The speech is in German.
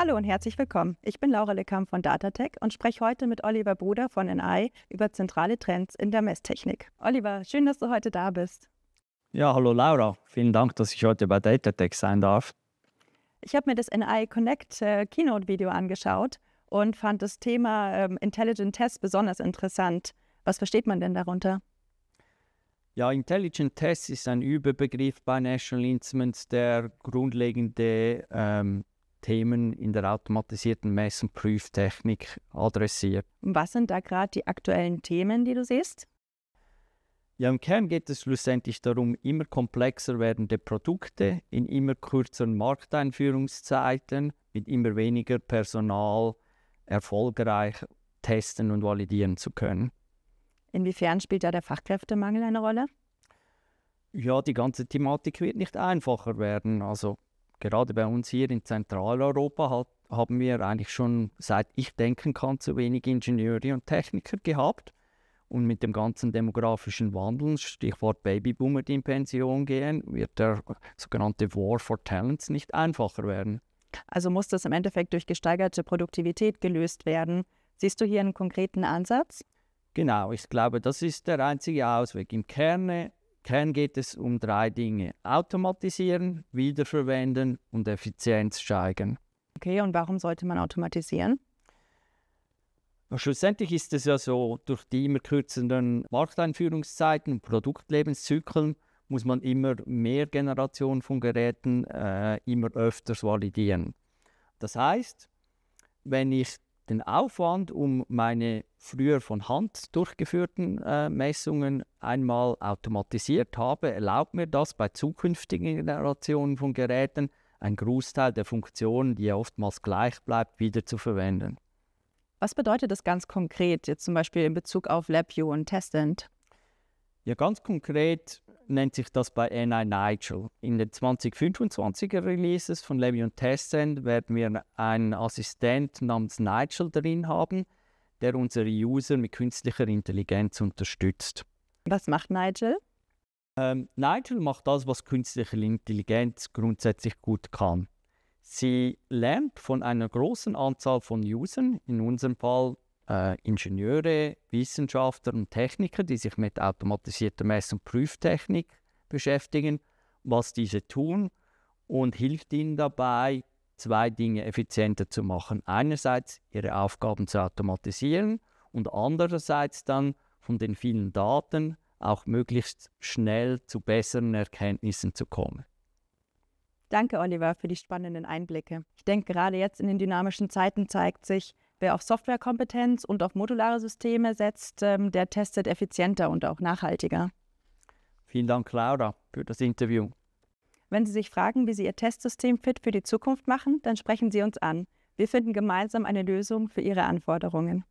Hallo und herzlich willkommen. Ich bin Laura Leckamp von Datatec und spreche heute mit Oliver Bruder von NI über zentrale Trends in der Messtechnik. Oliver, schön, dass du heute da bist. Ja, hallo Laura. Vielen Dank, dass ich heute bei Datatec sein darf. Ich habe mir das NI Connect Keynote-Video angeschaut und fand das Thema Intelligent Test besonders interessant. Was versteht man denn darunter? Ja, Intelligent Test ist ein Überbegriff bei National Instruments, der grundlegende Themen in der automatisierten Mess- und Prüftechnik adressiert. Was sind da gerade die aktuellen Themen, die du siehst? Ja, im Kern geht es schlussendlich darum, immer komplexer werdende Produkte in immer kürzeren Markteinführungszeiten mit immer weniger Personal erfolgreich testen und validieren zu können. Inwiefern spielt da der Fachkräftemangel eine Rolle? Ja, die ganze Thematik wird nicht einfacher werden. Also gerade bei uns hier in Zentraleuropa haben wir eigentlich schon, seit ich denken kann, zu wenig Ingenieure und Techniker gehabt. Und mit dem ganzen demografischen Wandel, Stichwort Babyboomer, die in Pension gehen, wird der sogenannte War for Talents nicht einfacher werden. Also muss das im Endeffekt durch gesteigerte Produktivität gelöst werden. Siehst du hier einen konkreten Ansatz? Genau, ich glaube, das ist der einzige Ausweg. Im Kern geht es um 3 Dinge. Automatisieren, wiederverwenden und Effizienz steigern. Okay, und warum sollte man automatisieren? Schlussendlich ist es ja so, durch die immer kürzeren Markteinführungszeiten und Produktlebenszyklen muss man immer mehr Generationen von Geräten immer öfters validieren. Das heißt, wenn ich den Aufwand, um meine früher von Hand durchgeführten Messungen einmal automatisiert habe, erlaubt mir das bei zukünftigen Generationen von Geräten, einen Großteil der Funktionen, die ja oftmals gleich bleibt, wieder zu verwenden. Was bedeutet das ganz konkret, jetzt zum Beispiel in Bezug auf LabVIEW und Testend? Ja, ganz konkret nennt sich das bei NI Nigel. In den 2025er Releases von LabVIEW und Testend werden wir einen Assistent namens Nigel drin haben, der unsere User mit künstlicher Intelligenz unterstützt. Was macht Nigel? Nigel macht das, was künstliche Intelligenz grundsätzlich gut kann. Sie lernt von einer großen Anzahl von Usern, in unserem Fall Ingenieure, Wissenschaftler und Techniker, die sich mit automatisierter Mess- und Prüftechnik beschäftigen, was diese tun und hilft ihnen dabei, 2 Dinge effizienter zu machen. Einerseits ihre Aufgaben zu automatisieren und andererseits dann von den vielen Daten auch möglichst schnell zu besseren Erkenntnissen zu kommen. Danke, Oliver, für die spannenden Einblicke. Ich denke, gerade jetzt in den dynamischen Zeiten zeigt sich, wer auf Softwarekompetenz und auf modulare Systeme setzt, der testet effizienter und auch nachhaltiger. Vielen Dank, Laura, für das Interview. Wenn Sie sich fragen, wie Sie Ihr Testsystem fit für die Zukunft machen, dann sprechen Sie uns an. Wir finden gemeinsam eine Lösung für Ihre Anforderungen.